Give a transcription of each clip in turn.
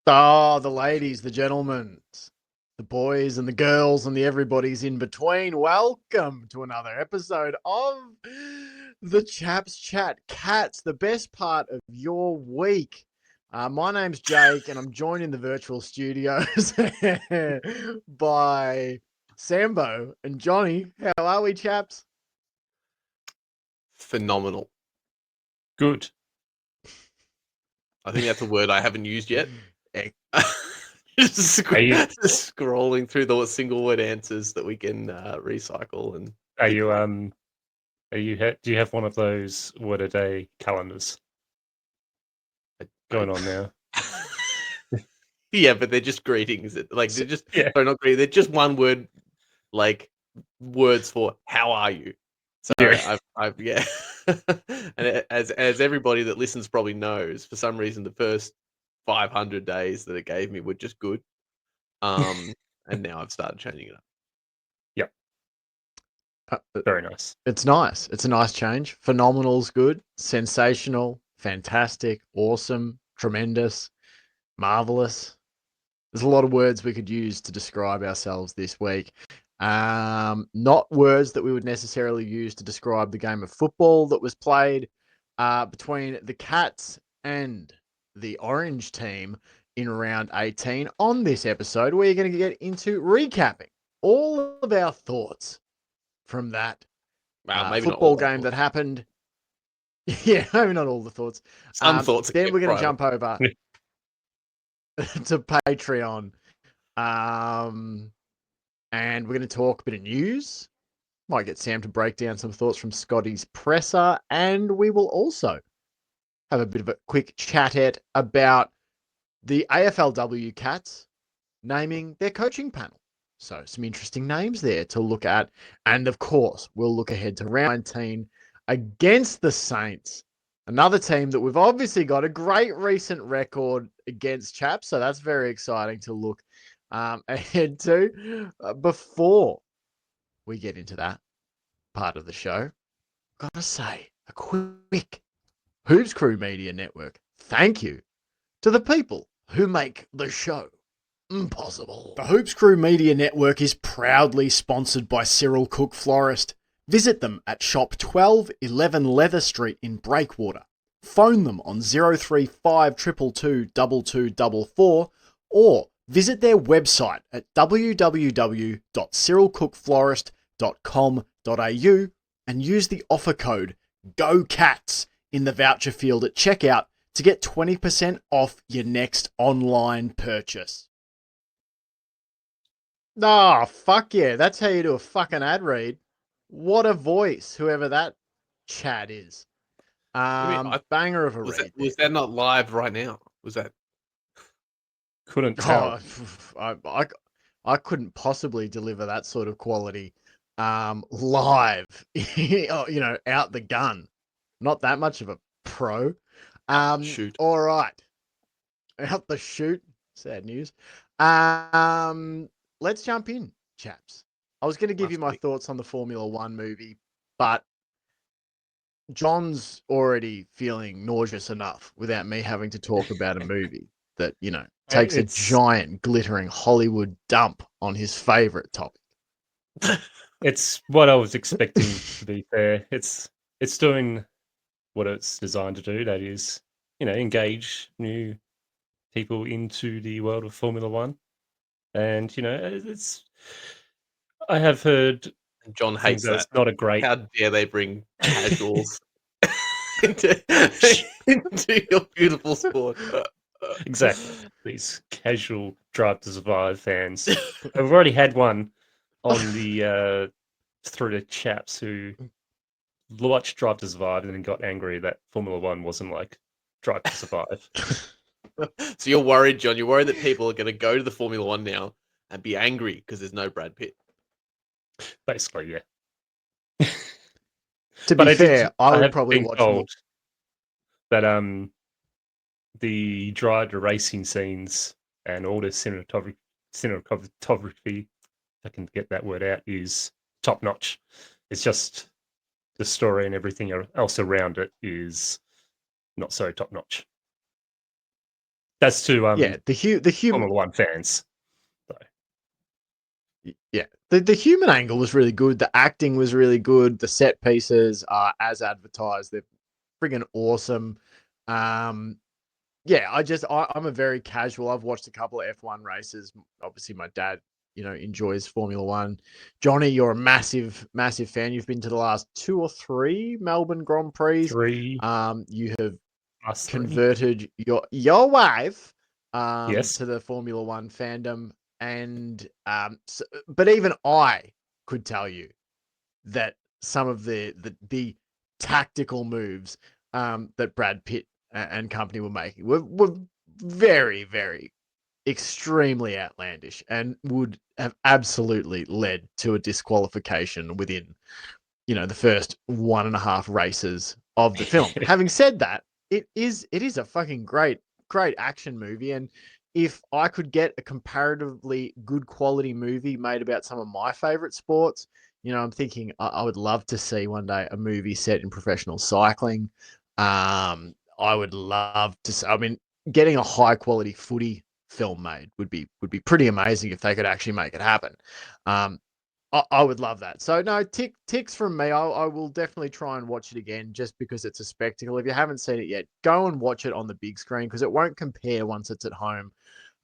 Oh, the ladies, the gentlemen, the boys and the girls and the everybody's in between. Welcome to another episode of the Chaps Chat. Cats, the best part of your week. My name's Jake, and I'm joined in the virtual studios by Sambo and Johnny. How are we, chaps? Phenomenal. Good. I think that's a word I haven't used yet. Just Are you scrolling through the single word answers that we can recycle and. do you have one of those word a day calendars going on now? Yeah, but they're just greetings. Like they're just Yeah. sorry, not greetings. They're just one word, like words for how are you. So Yeah. I've yeah, and as everybody that listens probably knows, for some reason the first 500 days that it gave me were just good. And now I've started changing it up. Very nice. It's nice. It's a nice change. Phenomenal's good. Sensational. Fantastic. Awesome. Tremendous. Marvelous. There's a lot of words we could use to describe ourselves this week. Not words that we would necessarily use to describe the game of football that was played between the Cats and the Orange team in round 18. On this episode, we're going to get into recapping all of our thoughts from that Maybe football not all game that happened. Yeah, maybe not all the thoughts. Some thoughts. Then we're going to private. jump over to Patreon. And we're going to talk a bit of news. Might get Sam to break down some thoughts from Scotty's presser. And we will also have a bit of a quick chat about the AFLW Cats naming their coaching panel. So some interesting names there to look at. And of course, we'll look ahead to round 19 against the Saints. Another team that we've obviously got a great recent record against, chaps. So that's very exciting to look ahead to. Before we get into that part of the show, I've got to say a quick Hoops Crew Media Network thank you to the people who make the show possible. The Hoops Crew Media Network is proudly sponsored by Cyril Cook Florist. Visit them at shop 1211 Leather Street in Breakwater. Phone them on 035 222 2244 or visit their website at www.cyrilcookflorist.com.au and use the offer code GOCATS in the voucher field at checkout to get 20% off your next online purchase. Oh, fuck yeah. That's how you do a fucking ad read. What a voice, whoever that chat is. Banger of a read. Was that not live right now? Was that? Couldn't tell. I couldn't possibly deliver that sort of quality live, out the gun. Not that much of a pro. Shoot. All right. Out the shoot. Sad news. Let's jump in, chaps. I was going to give you my thoughts on the Formula One movie, but John's already feeling nauseous enough without me having to talk about a movie that, takes a giant glittering Hollywood dump on his favorite topic. It's what I was expecting, to be fair. It's doing what it's designed to do. That is, engage new people into the world of Formula One. And, I have heard John hates that. It's not a great. How dare they bring casuals into your beautiful sport? Exactly. These casual Drive to Survive fans. I've already had one on the through the chaps who watched Drive to Survive and then got angry that Formula One wasn't like Drive to Survive. So you're worried, John? You're worried that people are going to go to the Formula One now and be angry because there's no Brad Pitt? Basically, yeah. To be fair, I would probably watch more. That the drive to racing scenes and all the cinematography, if I can get that word out, is top notch. It's just the story and everything else around it is not so top notch. That's to yeah, the human, Formula One fans. yeah, the human angle was really good. The acting was really good. The set pieces are as advertised. They're friggin' awesome. Yeah, I'm a very casual. I've watched a couple of F1 races. Obviously, my dad, enjoys Formula One. Johnny, you're a massive, massive fan. You've been to the last 2 or 3 Melbourne Grand Prix. 3 You have plus 3. converted your wife Yes. to the Formula One fandom, and but even I could tell you that some of the tactical moves that Brad Pitt and company were making were very, very extremely outlandish and would have absolutely led to a disqualification within, the first 1.5 races of the film. Having said that, it is a fucking great action movie, and if I could get a comparatively good quality movie made about some of my favorite sports, I'm thinking I would love to see one day a movie set in professional cycling. I would love to. I mean, getting a high quality footy film made would be pretty amazing if they could actually make it happen. I would love that. So no, ticks from me. I will definitely try and watch it again just because it's a spectacle. If you haven't seen it yet, go and watch it on the big screen because it won't compare once it's at home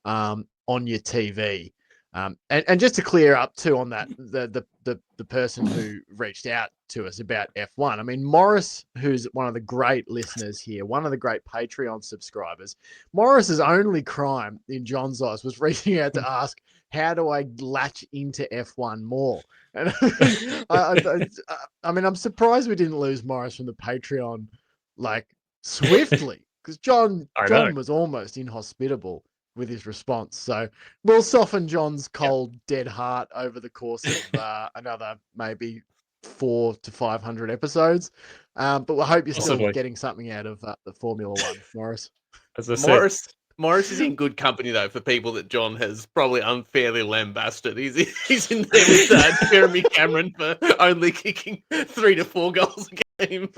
on your TV. And just to clear up too on that, the person who reached out to us about F1. I mean, Morris, who's one of the great listeners here, one of the great Patreon subscribers. Morris's only crime in John's eyes was reaching out to ask, how do I latch into F1 more? And I mean, I'm surprised we didn't lose Morris from the Patreon like swiftly because John was almost inhospitable with his response. So we'll soften John's cold, dead heart over the course of another maybe 400 to 500 episodes. But we hope you're still getting something out of the Formula One, Morris. As I said, Morris is in good company though for people that John has probably unfairly lambasted. He's in there with Jeremy Cameron for only kicking 3 to 4 goals a game.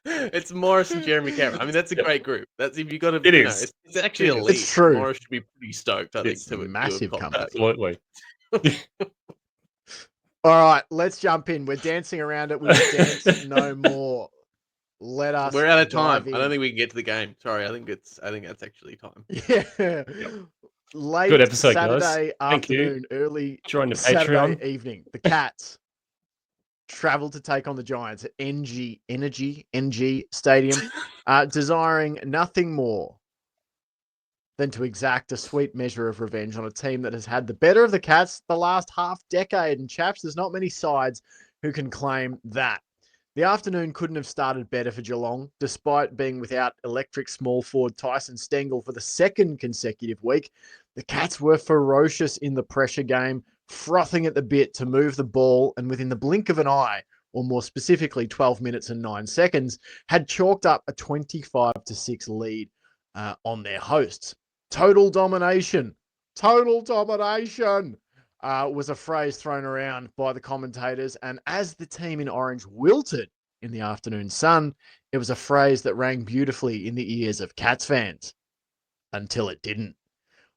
It's Morris and Jeremy Cameron. I mean, that's a great group. That's if you got to. It is. It's actually elite. It's true. Morris should be pretty stoked. I think It's massive company. Absolutely. All right, let's jump in. We're dancing around it. We'll dance no more. Let us. We're out of time. I don't think we can get to the game. Sorry, I think that's actually time. Yeah. Yep. Late Good episode, Saturday guys. afternoon, early join the Saturday Patreon evening. The Cats travel to take on the Giants at NG Stadium, desiring nothing more than to exact a sweet measure of revenge on a team that has had the better of the Cats the last half decade. And chaps, there's not many sides who can claim that. The afternoon couldn't have started better for Geelong, despite being without electric small forward Tyson Stengel for the second consecutive week. The Cats were ferocious in the pressure game, frothing at the bit to move the ball, and within the blink of an eye, or more specifically 12 minutes and 9 seconds, had chalked up a 25-6 lead on their hosts. Total domination was a phrase thrown around by the commentators, and as the team in orange wilted in the afternoon sun, it was a phrase that rang beautifully in the ears of Cats fans. Until it didn't.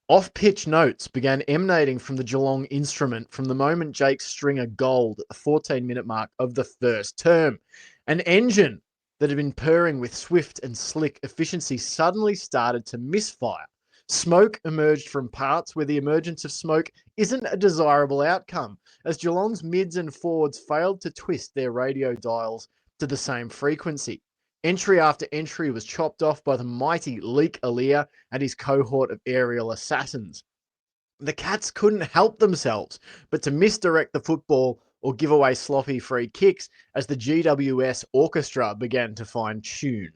Off-pitch notes began emanating from the Geelong instrument from the moment Jake Stringer goaled at the 14-minute mark of the first term. An engine that had been purring with swift and slick efficiency suddenly started to misfire. Smoke emerged from parts where the emergence of smoke isn't a desirable outcome, as Geelong's mids and forwards failed to twist their radio dials to the same frequency. Entry after entry was chopped off by the mighty Leek Aaliyah and his cohort of aerial assassins. The Cats couldn't help themselves but to misdirect the football or give away sloppy free kicks as the GWS orchestra began to find tune.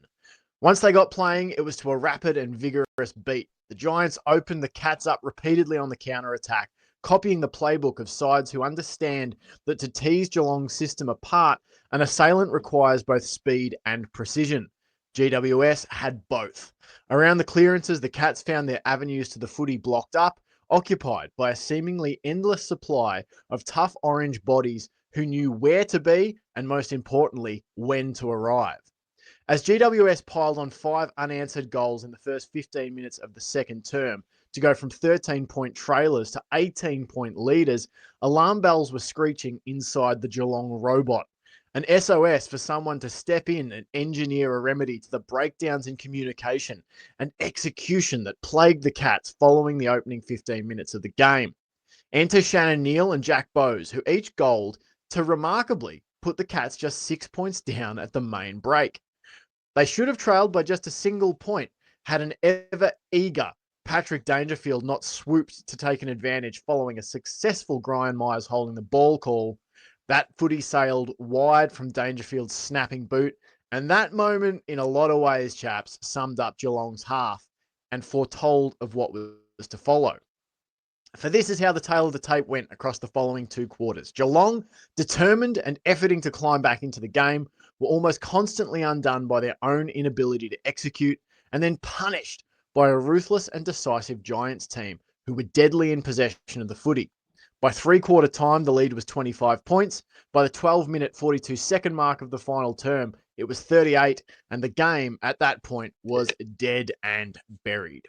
Once they got playing, it was to a rapid and vigorous beat. The Giants opened the Cats up repeatedly on the counter-attack, copying the playbook of sides who understand that to tease Geelong's system apart, an assailant requires both speed and precision. GWS had both. Around the clearances, the Cats found their avenues to the footy blocked up, occupied by a seemingly endless supply of tough orange bodies who knew where to be and, most importantly, when to arrive. as GWS piled on 5 unanswered goals in the first 15 minutes of the second term to go from 13-point trailers to 18-point leaders. Alarm bells were screeching inside the Geelong robot. An SOS for someone to step in and engineer a remedy to the breakdowns in communication and execution that plagued the Cats following the opening 15 minutes of the game. Enter Shannon Neal and Jack Bowes, who each goaled to remarkably put the Cats just 6 points down at the main break. They should have trailed by just a single point had an ever-eager Patrick Dangerfield not swooped to take an advantage following a successful Brian Myers holding the ball call. That footy sailed wide from Dangerfield's snapping boot, and that moment, in a lot of ways, chaps, summed up Geelong's half and foretold of what was to follow. For this is how the tale of the tape went across the following 2 quarters. Geelong, determined and efforting to climb back into the game, were almost constantly undone by their own inability to execute, and then punished by a ruthless and decisive Giants team who were deadly in possession of the footy. By 3-quarter time, the lead was 25 points. By the 12-minute, 42-second mark of the final term, it was 38, and the game at that point was dead and buried.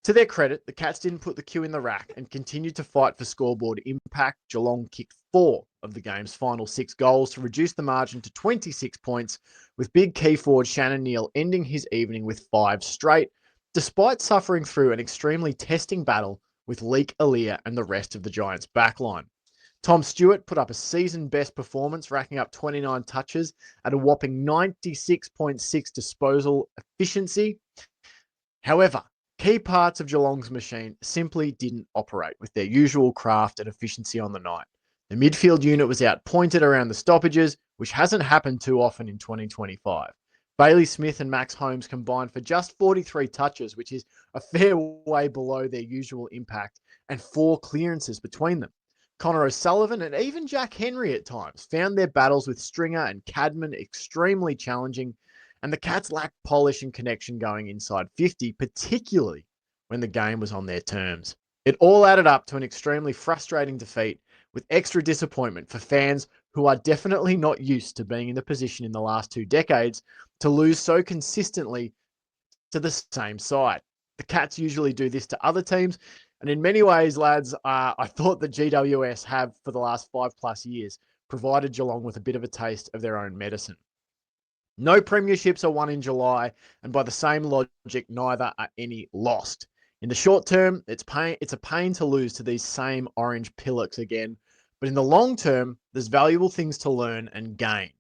To their credit, the Cats didn't put the cue in the rack and continued to fight for scoreboard impact. Geelong kicked 4 of the game's final 6 goals to reduce the margin to 26 points, with big key forward Shannon Neal ending his evening with 5 straight, despite suffering through an extremely testing battle with Leek Aaliyah and the rest of the Giants' backline. Tom Stewart put up a season-best performance, racking up 29 touches at a whopping 96.6 disposal efficiency. However, key parts of Geelong's machine simply didn't operate with their usual craft and efficiency on the night. The midfield unit was outpointed around the stoppages, which hasn't happened too often in 2025. Bailey Smith and Max Holmes combined for just 43 touches, which is a fair way below their usual impact, and 4 clearances between them. Connor O'Sullivan and even Jack Henry at times found their battles with Stringer and Cadman extremely challenging, and the Cats lacked polish and connection going inside 50, particularly when the game was on their terms. It all added up to an extremely frustrating defeat, with extra disappointment for fans who are definitely not used to being in the position in the last 2 decades to lose so consistently to the same side. The Cats usually do this to other teams, and in many ways, lads, I thought that GWS have, for the last 5+ years, provided Geelong with a bit of a taste of their own medicine. No premierships are won in July, and by the same logic, neither are any lost. In the short term, it's a pain to lose to these same orange pillocks again, but in the long term, there's valuable things to learn and gain.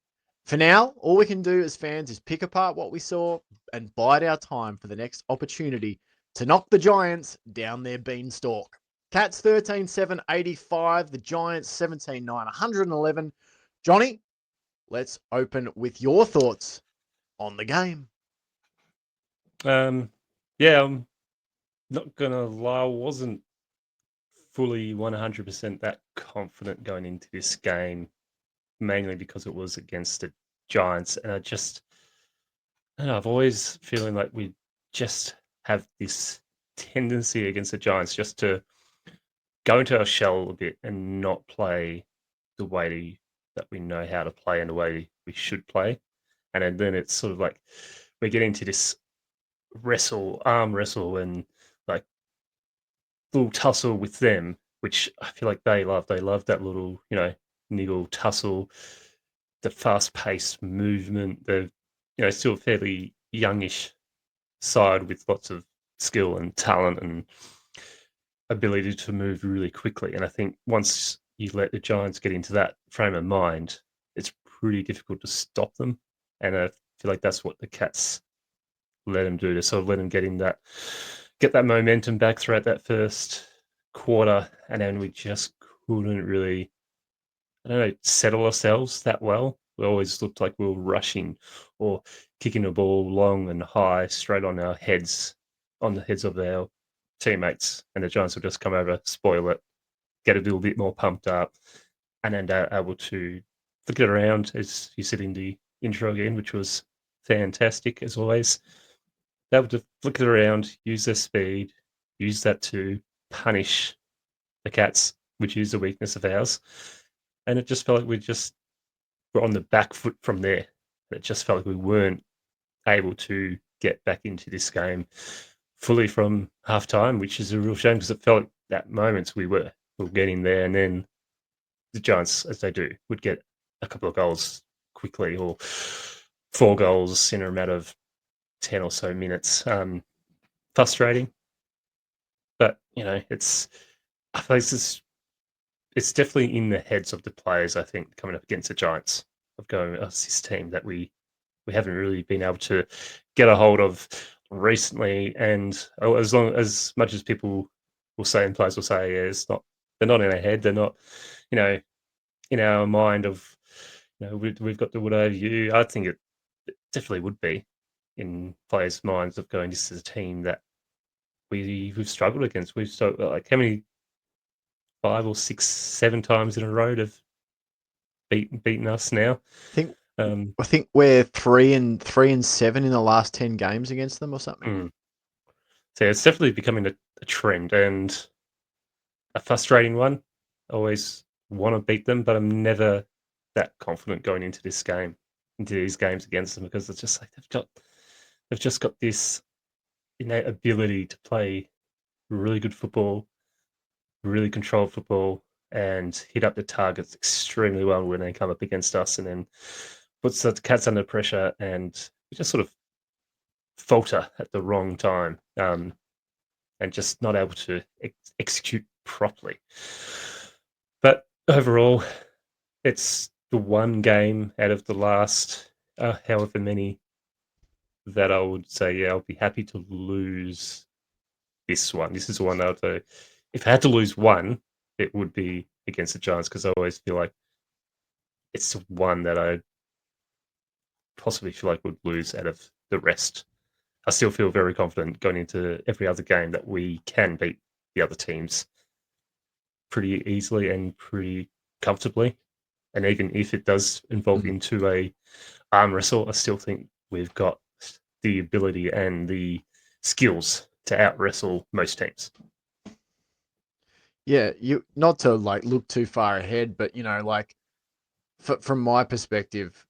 For now, all we can do as fans is pick apart what we saw and bide our time for the next opportunity to knock the Giants down their beanstalk. Cats 13-7, 85. The Giants 17-9, 111. Johnny, let's open with your thoughts on the game. Yeah, I'm not gonna lie, I wasn't fully 100% that confident going into this game, mainly because it was against the Giants, and I don't know, I've always feeling like we just have this tendency against the Giants just to go into our shell a bit and not play the way that we know how to play and the way we should play. And then it's sort of like we get into this arm wrestle, and like little tussle with them, which I feel like they love. They love that little, niggle tussle, the fast-paced movement. They're, still fairly youngish side with lots of skill and talent and ability to move really quickly. And I think once you let the Giants get into that frame of mind, it's pretty difficult to stop them. And I feel like that's what the Cats let them do, to sort of let them get that momentum back throughout that first quarter. And then we just couldn't really, settle ourselves that well. We always looked like we were rushing or kicking the ball long and high straight on the heads of our teammates, and the Giants will just come over, spoil it, get a little bit more pumped up, and then they're able to flick it around, as you said in the intro again, which was fantastic as always. They're able to flick it around, use their speed, use that to punish the Cats, which is a weakness of ours. And it just felt like we were on the back foot from there. It just felt like we weren't able to get back into this game fully from half time, which is a real shame because it felt at moments we were getting there, and then the Giants, as they do, would get a couple of goals quickly or 4 goals in a matter of 10 or so minutes. Frustrating, but I feel it's definitely in the heads of the players. I think coming up against the Giants of going us this team that we haven't really been able to get a hold of recently, and as much as people will say and players will say, yeah, they're not in our head, they're not, in our mind of, we've got the wood over you. I think it definitely would be in players' minds of going, this is a team that we've struggled against. We've like how many 5 or 6, 7 times in a row have beaten us now. I think we're 3-7 in the last 10 games against them or something. So it's definitely becoming a trend and a frustrating one. I always want to beat them, but I'm never that confident going into these games against them, because it's just like they've just got this innate ability to play really good football, really controlled football, and hit up the targets extremely well when they come up against us, and then puts the Cats under pressure, and we just sort of falter at the wrong time, and just not able to execute properly. But overall, it's the one game out of the last however many that I would say, yeah, I'll be happy to lose this one. This is the one that I'd say, if I had to lose one, it would be against the Giants, because I always feel like it's the one that I possibly feel like would lose out of the rest. I still feel very confident going into every other game that we can beat the other teams pretty easily and pretty comfortably. And even if it does involve into a arm wrestle, I still think we've got the ability and the skills to out wrestle most teams. Yeah, you not to like look too far ahead, but from my perspective,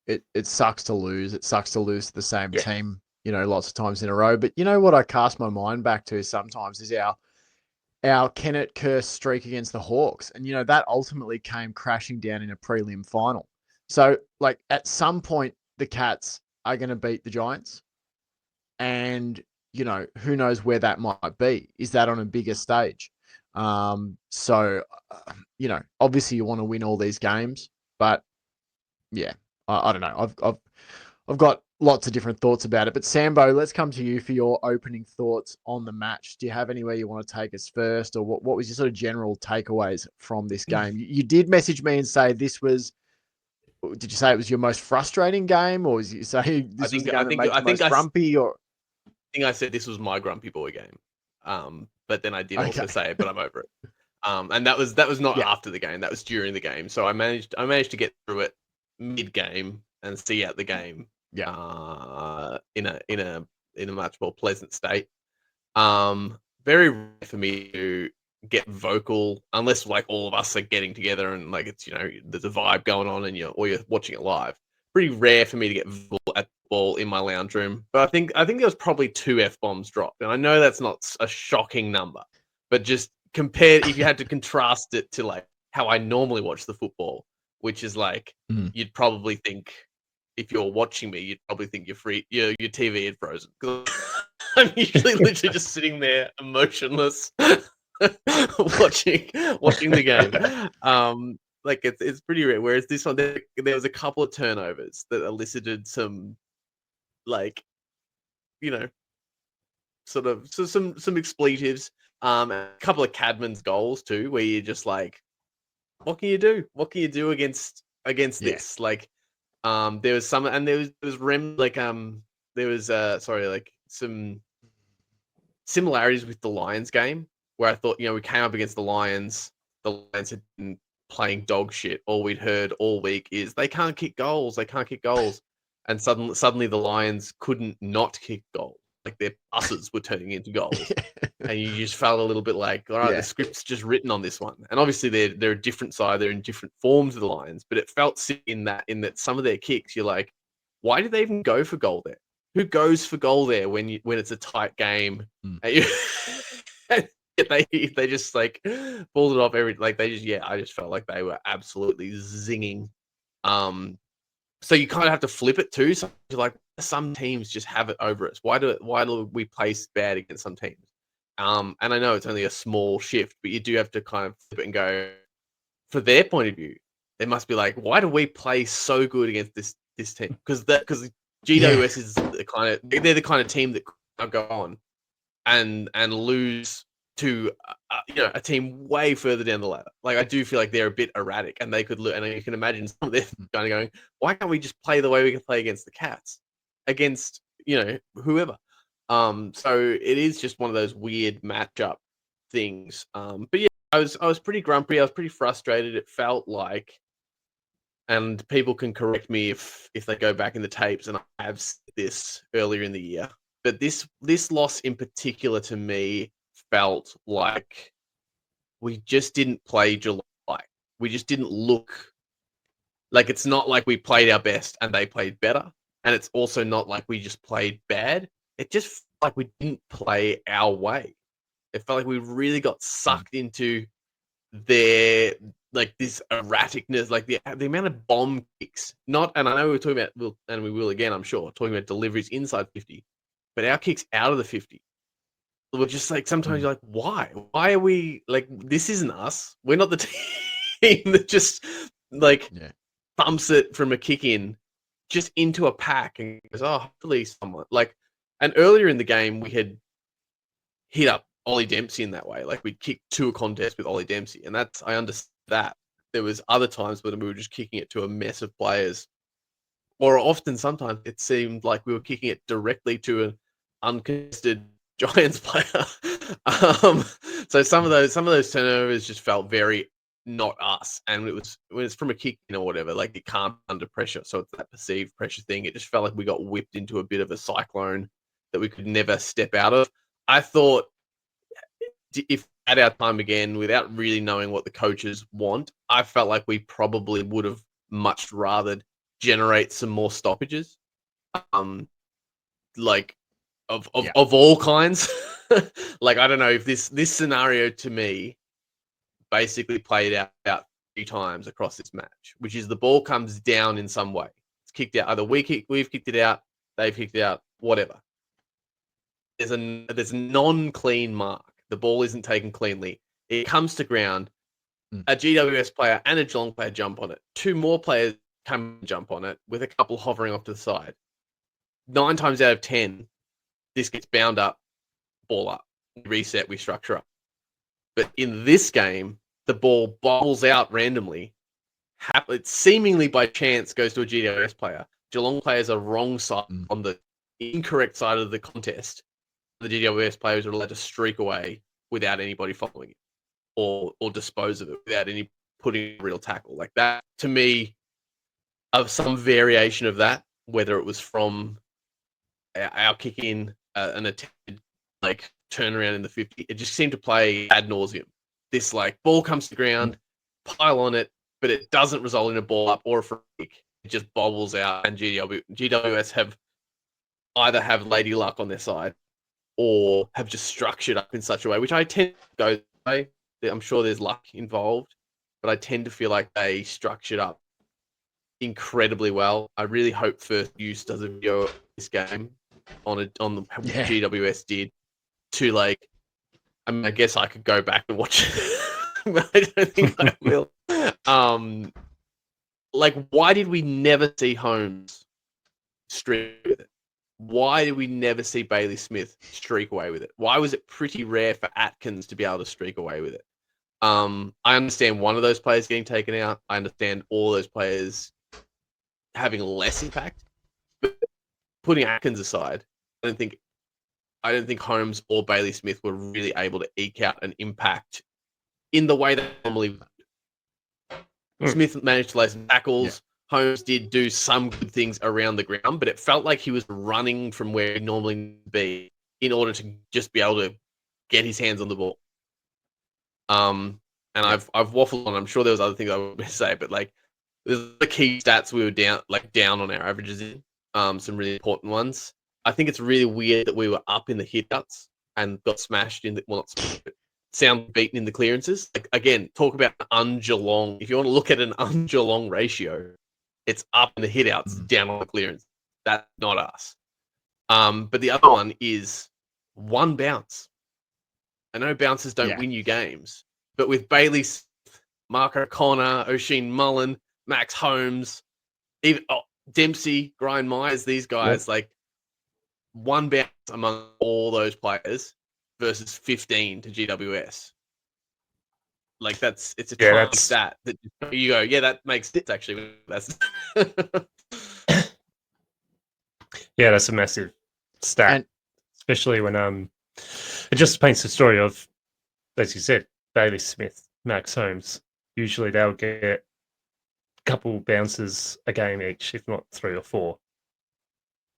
it sucks to lose. It sucks to lose to the same team, lots of times in a row. But you know what I cast my mind back to sometimes is our Kennett curse streak against the Hawks. And that ultimately came crashing down in a prelim final. So like at some point the Cats are going to beat the Giants, and who knows where that might be. Is that on a bigger stage? So obviously you want to win all these games, but yeah, I don't know. I've got lots of different thoughts about it. But Sambo, let's come to you for your opening thoughts on the match. Do you have anywhere you want to take us first, or what was your sort of general takeaways from this game? You did message me and say this was. Did you say it was your most frustrating game, or did you say this was the game that made you most grumpy? Or I think I said this was my grumpy boy game. But then I did also say it, but I'm over it. And that was not after the game. That was during the game. So I managed to get through it mid game and see out the game. In a much more pleasant state. Very rare for me to get vocal unless like all of us are getting together and like it's there's a vibe going on and you're watching it live. Pretty rare for me to get vocal at the ball in my lounge room. But I think there was probably 2 F-bombs dropped, and I know that's not a shocking number, but just compared, if you had to contrast it to like how I normally watch the football, which is like you'd probably think, if you're watching me, you'd probably think your TV had frozen. I'm usually literally just sitting there emotionless, watching the game. Like it's pretty rare. Whereas this one, there was a couple of turnovers that elicited some, like, sort of some expletives. A couple of Cadman's goals too, where you're just like, what can you do? What can you do against this? Like, there was some, and there was some similarities with the Lions game, where I thought, we came up against the Lions. The Lions had been playing dog shit. All we'd heard all week is they can't kick goals. They can't kick goals. And suddenly the Lions couldn't not kick goals. Like their passes were turning into goals. And you just felt a little bit like, all right, the script's just written on this one. And obviously they're a different side. They're in different forms of the Lions. But it felt in that some of their kicks, you're like, why did they even go for goal there? Who goes for goal there when it's a tight game? They just like pulled it off I just felt like they were absolutely zinging. So you kind of have to flip it too. So you're like, some teams just have it over us. Why do we play bad against some teams? And I know it's only a small shift, but you do have to kind of flip it and go, for their point of view, they must be like, why do we play so good against this team? Because GWS is they're the kind of team that could go on and lose to a team way further down the ladder. Like, I do feel like they're a bit erratic, and they could look, and you can imagine some of them kind of going, why can't we just play the way we can play against the Cats, against whoever? So it is just one of those weird matchup things. But yeah, I was pretty grumpy. I was pretty frustrated. It felt like, and people can correct me if they go back in the tapes, and I have said this earlier in the year, but this loss in particular to me felt like we just didn't play July. We just didn't look like, it's not like we played our best and they played better, and it's also not like we just played bad. It just felt like we didn't play our way. It felt like we really got sucked into their, like, this erraticness, like the amount of bomb kicks. And I know we're talking about, and we will again, I'm sure, talking about deliveries inside 50, but our kicks out of the 50 were just like, sometimes you're like, why? Why are we like, this isn't us. We're not the team that just like thumps it from a kick in just into a pack and goes, oh, hopefully someone like. And earlier in the game, we had hit up Ollie Dempsey in that way. Like, we'd kick to a contest with Ollie Dempsey, and that's, I understand that. There was other times when we were just kicking it to a mess of players, or often sometimes it seemed like we were kicking it directly to an uncontested Giants player. So some of those turnovers just felt very not us, and it was, when it's from a kick in or whatever, like, it can't be under pressure, so it's that perceived pressure thing. It just felt like we got whipped into a bit of a cyclone that we could never step out of. I thought, if at our time again, without really knowing what the coaches want, I felt like we probably would have much rather generate some more stoppages, like of all kinds. Like, I don't know if this scenario to me basically played out about 3 times across this match, which is the ball comes down in some way. It's kicked out. Either we've kicked it out, they've kicked it out, whatever. There's a non-clean mark. The ball isn't taken cleanly. It comes to ground. A GWS player and a Geelong player jump on it. 2 more players come and jump on it, with a couple hovering off to the side. 9 times out of 10, this gets bound up, ball up, we reset, we structure up. But in this game, the ball bobbles out randomly. It seemingly by chance goes to a GWS player. Geelong players are wrong side, on the incorrect side of the contest. The GWS players are allowed to streak away without anybody following it, or dispose of it without any putting a real tackle. Like, that, to me, of some variation of that, whether it was from our kick in, an attempted like turnaround in the 50, it just seemed to play ad nauseum. This, like, ball comes to ground, pile on it, but it doesn't result in a ball up or a free kick. It just bobbles out, and GWS either have lady luck on their side, or have just structured up in such a way, which I tend to go way. I'm sure there's luck involved, but I tend to feel like they structured up incredibly well. I really hope First Use does a video of this game on GWS did, to, like, I mean, I guess I could go back and watch it, but I don't think I will. Like, why did we never see Holmes streak with it? Why did we never see Bailey Smith streak away with it? Why was it pretty rare for Atkins to be able to streak away with it? I understand one of those players getting taken out. I understand all those players having less impact. But putting Atkins aside, I don't think Holmes or Bailey Smith were really able to eke out an impact in the way that normally would. Smith managed to lay some tackles. Holmes did do some good things around the ground, but it felt like he was running from where he normally would be in order to just be able to get his hands on the ball. And I've waffled on. I'm sure there was other things I would say, but, like, there's the key stats we were down on our averages in. some really important ones. I think it's really weird that we were up in the hitouts and got smashed in the sound beaten in the clearances. Like, again, talk about un-Geelong. If you want to look at an un-Geelong ratio, it's up in the hitouts, down on the clearance. That's not us. But the other one is one bounce. I know bounces don't win you games, but with Bailey, Mark O'Connor, O'Sheen Mullen, Max Holmes, even Dempsey, Brian Myers, these guys, like one bounce among all those players versus 15 to GWS. Like it's a tiny stat that you go, yeah, that makes sense actually. That's yeah, that's a massive stat, especially when it just paints the story of, as you said, Bailey Smith, Max Holmes. Usually they'll get a couple bounces a game each, if not 3 or 4,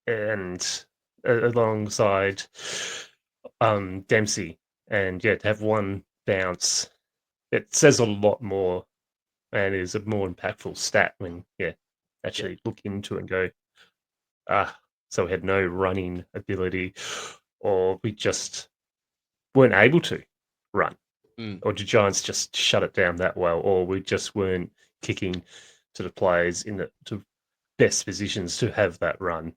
and alongside Dempsey, and to have one bounce, it says a lot more and is a more impactful stat when actually look into it and go, so we had no running ability, or we just weren't able to run, or did Giants just shut it down that well, or we just weren't kicking to the players in the to best positions to have that running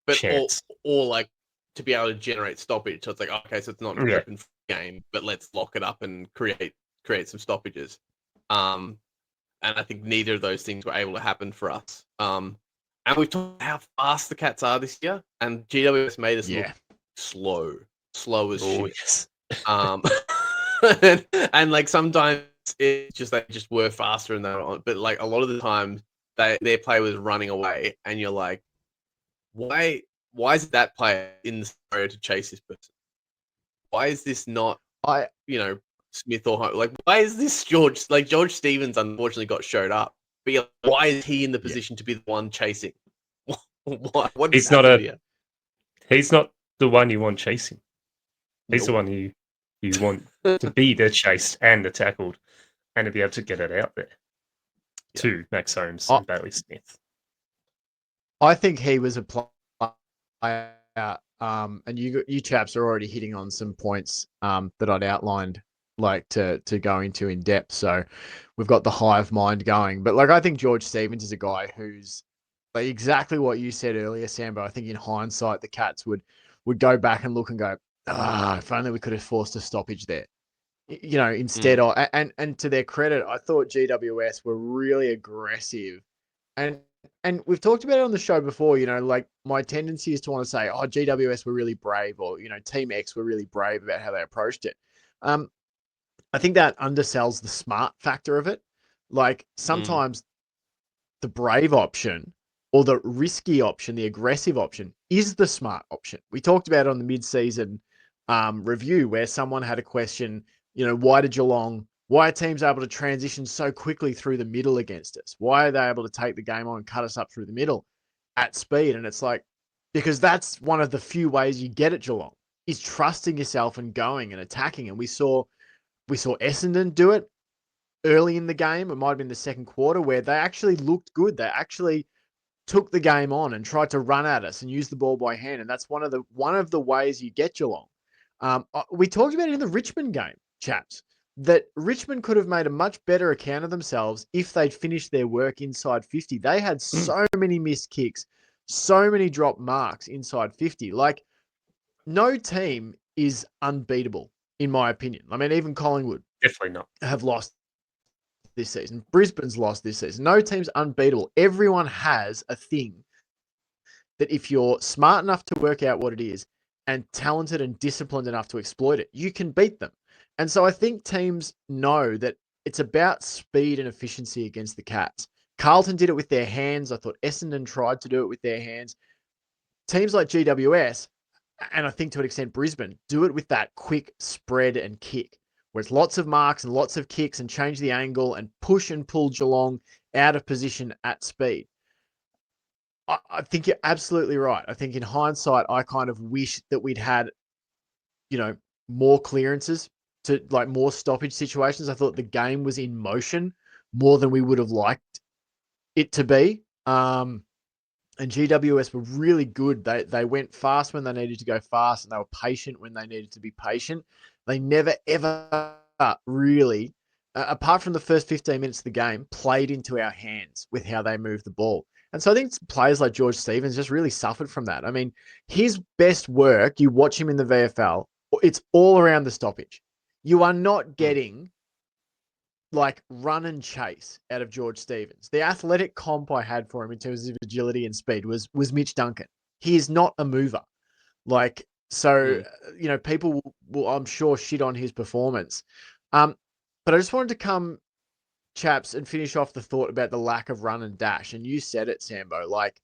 chance, or like to be able to generate stoppage. So it's like, okay, so it's not an open game, but let's lock it up and create some stoppages. And I think neither of those things were able to happen for us. And we've talked how fast the Cats are this year, and GWS made us look slow as shit. Yes. And like sometimes it's just they just were faster and they're on, but like a lot of the time their player was running away, and you're like, why is that player in the scenario to chase this person? Why is this not Smith or Hunt? Like, why is this George? Like, George Stevens unfortunately got showed up, but like, why is he in the position to be the one chasing? What he's not he's not the one you want chasing. He's the one you want to be the chased and the tackled, and to be able to get it out there to Max Holmes and Bailey Smith. I think he was a player, and you chaps are already hitting on some points that I'd outlined, like to go into in depth. So we've got the hive mind going, but like I think George Stevens is a guy who's like exactly what you said earlier, Sambo. I think in hindsight, the Cats would go back and look and go, if only we could have forced a stoppage there. Instead of, and to their credit, I thought GWS were really aggressive. And we've talked about it on the show before, like my tendency is to want to say, GWS were really brave, or, Team X were really brave about how they approached it. I think that undersells the smart factor of it. Like sometimes the brave option or the risky option, the aggressive option is the smart option. We talked about it on the mid-season review where someone had a question, why are teams able to transition so quickly through the middle against us? Why are they able to take the game on and cut us up through the middle at speed? And it's like, because that's one of the few ways you get at Geelong is trusting yourself and going and attacking. And we saw Essendon do it early in the game. It might have been the second quarter where they actually looked good. They actually took the game on and tried to run at us and use the ball by hand. And that's one of the ways you get Geelong. We talked about it in the Richmond game, chaps, that Richmond could have made a much better account of themselves if they'd finished their work inside 50. They had so many missed kicks, so many drop marks inside 50. Like, no team is unbeatable, in my opinion. I mean, even Collingwood definitely not have lost this season. Brisbane's lost this season. No team's unbeatable. Everyone has a thing that if you're smart enough to work out what it is and talented and disciplined enough to exploit it, you can beat them. And so I think teams know that it's about speed and efficiency against the Cats. Carlton did it with their hands. I thought Essendon tried to do it with their hands. Teams like GWS, and I think to an extent Brisbane, do it with that quick spread and kick, where it's lots of marks and lots of kicks and change the angle and push and pull Geelong out of position at speed. I think you're absolutely right. I think in hindsight, I kind of wish that we'd had, more clearances, to like more stoppage situations. I thought the game was in motion more than we would have liked it to be. And GWS were really good. They went fast when they needed to go fast, and they were patient when they needed to be patient. They never, ever really, apart from the first 15 minutes of the game, played into our hands with how they moved the ball. And so I think players like George Stevens just really suffered from that. I mean, his best work, you watch him in the VFL, it's all around the stoppage. You are not getting like run and chase out of George Stevens. The athletic comp I had for him in terms of agility and speed was Mitch Duncan. He is not a mover. Like, so, you know, people will, I'm sure, shit on his performance. But I just wanted to come, chaps, and finish off the thought about the lack of run and dash. And you said it, Sambo, like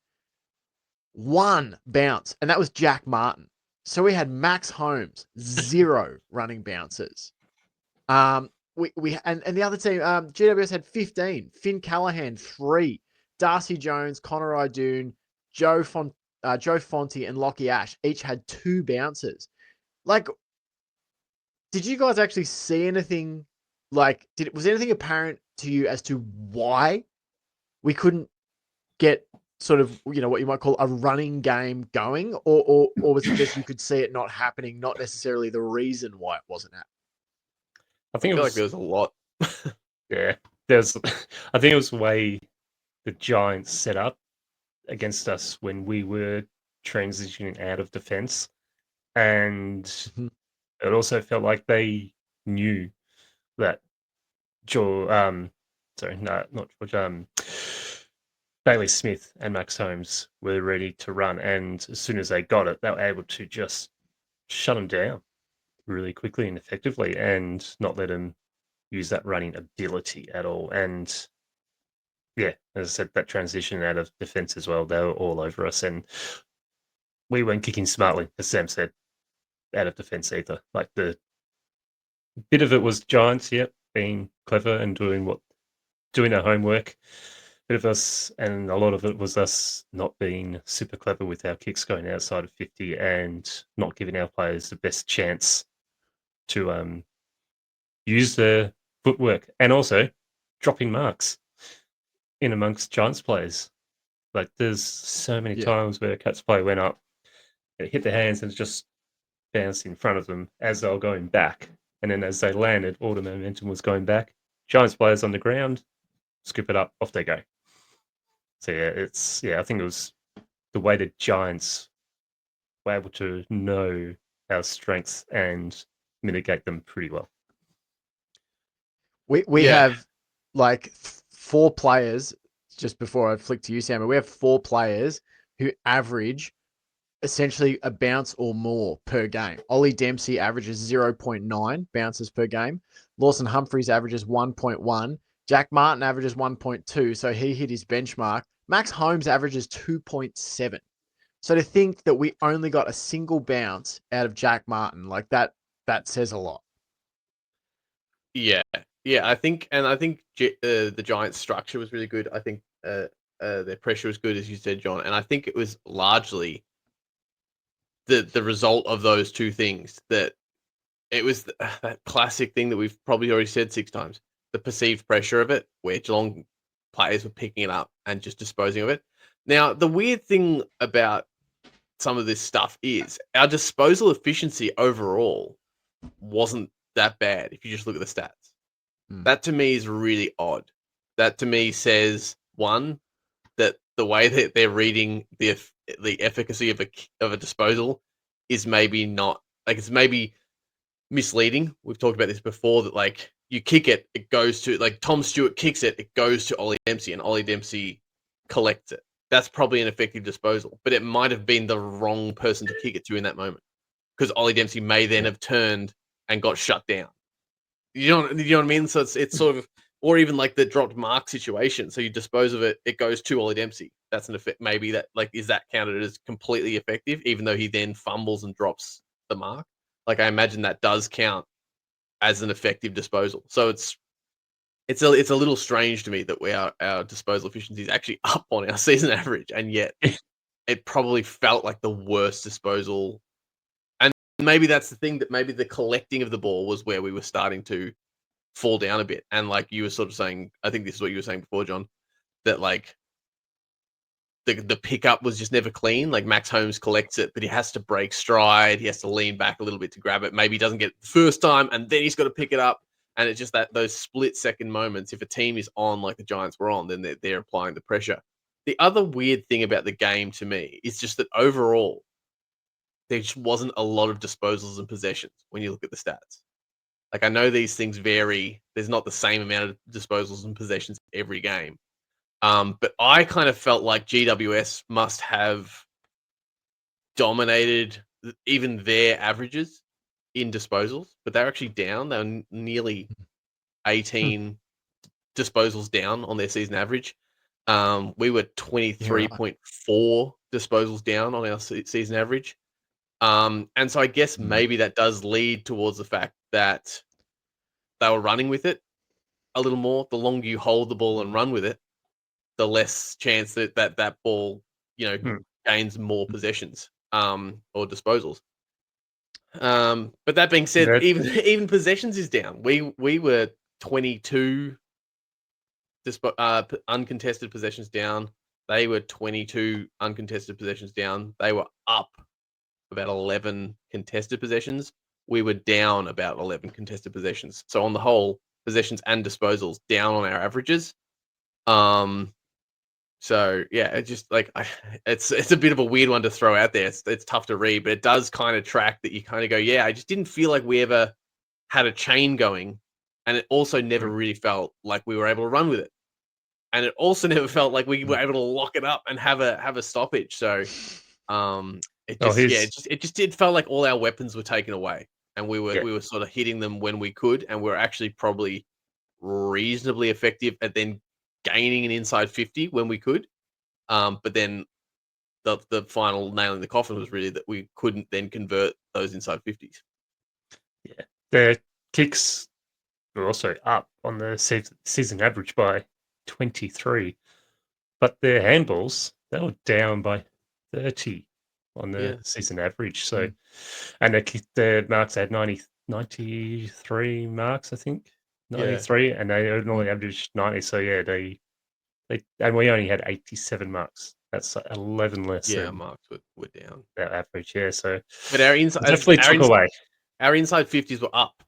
one bounce, and that was Jack Martin. So we had Max Holmes, 0 running bounces. And the other team, GWS had 15. Finn Callahan, 3. Darcy Jones, Connor Idoon, Joe Fonte, and Lockie Ash each had 2 bounces. Like, did you guys actually see anything? Like, was anything apparent to you as to why we couldn't get sort of, you know, what you might call a running game going, or was it just you could see it not happening, not necessarily the reason why it wasn't happening? I think I it feel was like there was a lot. yeah. There's I think it was the way the Giants set up against us when we were transitioning out of defense, and it also felt like they knew that Bailey Smith and Max Holmes were ready to run, and as soon as they got it, they were able to just shut them down really quickly and effectively, and not let them use that running ability at all. And yeah, as I said, that transition out of defense as well, they were all over us, and we weren't kicking smartly, as Sam said, out of defense either. Like the bit of it was Giants, being clever and doing their homework. Bit of us, and a lot of it was us not being super clever with our kicks going outside of 50 and not giving our players the best chance to use their footwork, and also dropping marks in amongst Giants players. Like there's so many times where a Cats player went up, it hit their hands, and it just bounced in front of them as they were going back. And then as they landed, all the momentum was going back. Giants players on the ground, scoop it up, off they go. So I think it was the way the Giants were able to know our strengths and mitigate them pretty well. We have like 4 players, just before I flick to you, Sam, we have 4 players who average essentially a bounce or more per game. Ollie Dempsey averages 0.9 bounces per game. Lawson Humphreys averages 1.1. Jack Martin averages 1.2, so he hit his benchmark. Max Holmes averages 2.7. So to think that we only got a single bounce out of Jack Martin, like that says a lot. Yeah, I think the Giants' structure was really good. I think their pressure was good, as you said, John, and I think it was largely the result of those two things. That it was that classic thing that we've probably already said 6 times: the perceived pressure of it, where Geelong players were picking it up and just disposing of it. Now, the weird thing about some of this stuff is our disposal efficiency overall wasn't that bad if you just look at the stats. That to me is really odd. That to me says, one, that the way that they're reading the efficacy of a disposal is maybe not, like, it's maybe misleading. We've talked about this before, that like you kick it, it goes to, like, Tom Stewart kicks it, it goes to Ollie Dempsey, and Ollie Dempsey collects it. That's probably an effective disposal, but it might have been the wrong person to kick it to in that moment, because Ollie Dempsey may then have turned and got shut down. You know what I mean? So it's sort of, or even like the dropped mark situation. So you dispose of it, it goes to Ollie Dempsey. That's an effect. Maybe that, like, is that counted as completely effective, even though he then fumbles and drops the mark? Like, I imagine that does count as an effective disposal. So it's a little strange to me that our disposal efficiency is actually up on our season average, and yet it probably felt like the worst disposal. And maybe that's the thing, that maybe the collecting of the ball was where we were starting to fall down a bit. And like you were sort of saying, I think this is what you were saying before, John, that like the pickup was just never clean. Like Max Holmes collects it, but he has to break stride. He has to lean back a little bit to grab it. Maybe he doesn't get it the first time, and then he's got to pick it up. And it's just those split-second moments. If a team is on like the Giants were on, then they're applying the pressure. The other weird thing about the game to me is just that overall, there just wasn't a lot of disposals and possessions when you look at the stats. Like, I know these things vary. There's not the same amount of disposals and possessions every game. But I kind of felt like GWS must have dominated even their averages in disposals, but they're actually down. They're nearly 18 disposals down on their season average. We were 23.4 disposals down on our season average. And so I guess maybe that does lead towards the fact that they were running with it a little more. The longer you hold the ball and run with it, the less chance that ball, gains more possessions or disposals. But that being said, even possessions is down. We were 22 uncontested possessions down. They were 22 uncontested possessions down. They were up about 11 contested possessions. We were down about 11 contested possessions. So on the whole, possessions and disposals down on our averages. So yeah, it's just like it's a bit of a weird one to throw out there. It's tough to read, but it does kind of track that. You kind of go, yeah, I just didn't feel like we ever had a chain going, and it also never really felt like we were able to run with it, and it also never felt like we were able to lock it up and have a stoppage. So it just did felt like all our weapons were taken away, and we were sort of hitting them when we could, and we're actually probably reasonably effective at then gaining an inside 50 when we could. But then the final nail in the coffin was really that we couldn't then convert those inside 50s. Yeah. Their kicks were also up on the season average by 23, but their handballs, they were down by 30 on the season average. So, and their marks had 93 marks, I think. 93, and they normally averaged 90. So yeah, they and we only had 87 marks. That's 11 less. Yeah, marks were down. Our average, yeah. So, but our inside definitely took away. Our inside 50s were up,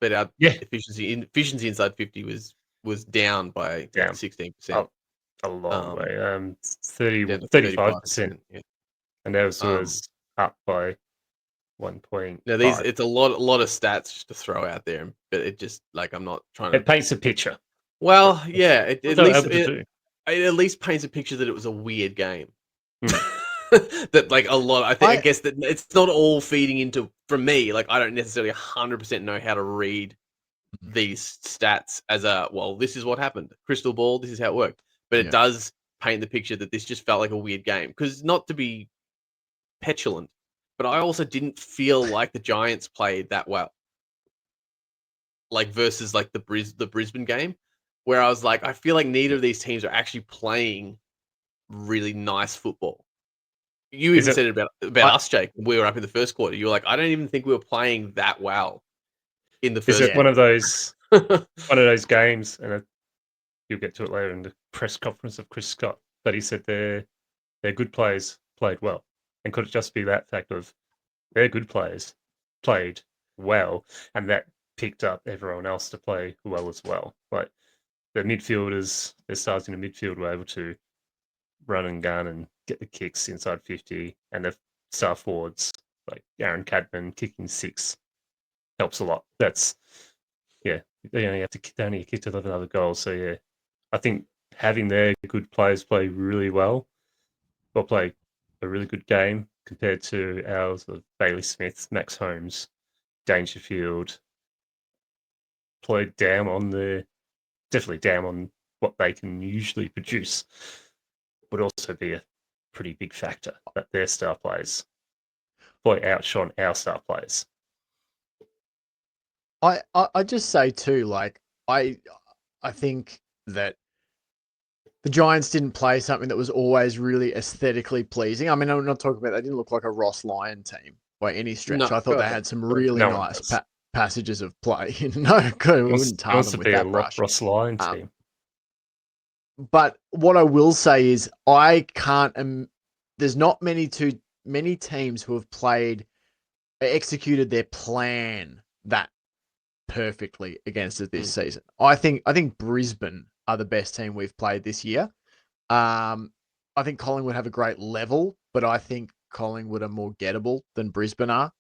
but our efficiency inside 50 was down by 16%. A long way. 35%. Yeah. And ours was up by 1 point. Now it's a lot of stats just to throw out there, but it just like I'm not trying to. It paints a picture. Well, yeah, it at least paints a picture that it was a weird game. That like a lot. I guess that it's not all feeding into from me. Like I don't necessarily 100% know how to read these stats as this is what happened. Crystal ball. This is how it worked. But it does paint the picture that this just felt like a weird game. Because not to be petulant, but I also didn't feel like the Giants played that well. Like versus like the Brisbane game, where I was like, I feel like neither of these teams are actually playing really nice football. You even said it about us, Jake. We were up in the first quarter. You were like, I don't even think we were playing that well in the first. Is it one of those games? And you'll get to it later in the press conference of Chris Scott. But he said their good players played well, and could it just be that fact of their good players played well, and that picked up everyone else to play well as well? Like the midfielders, their stars in the midfield were able to run and gun and get the kicks inside 50, and the star forwards like Aaron Cadman kicking 6 helps a lot. That's they only kicked 11 other goals. So yeah, I think having their good players play really well, or play a really good game compared to ours of Bailey Smith, Max Holmes, Dangerfield, played definitely down on what they can usually produce, would also be a pretty big factor that their star players outshone our star players. I just say too, like I think that the Giants didn't play something that was always really aesthetically pleasing. I mean, I'm not talking about they didn't look like a Ross Lyon team by any stretch. I thought they had some really nice passages of play. No, good. We wouldn't tar them with that brush. Ross Lyon team. But what I will say is I can't. There's not many teams who have executed their plan that perfectly against us this season. I think Brisbane are the best team we've played this year. I think Collingwood have a great level, but I think Collingwood are more gettable than Brisbane are.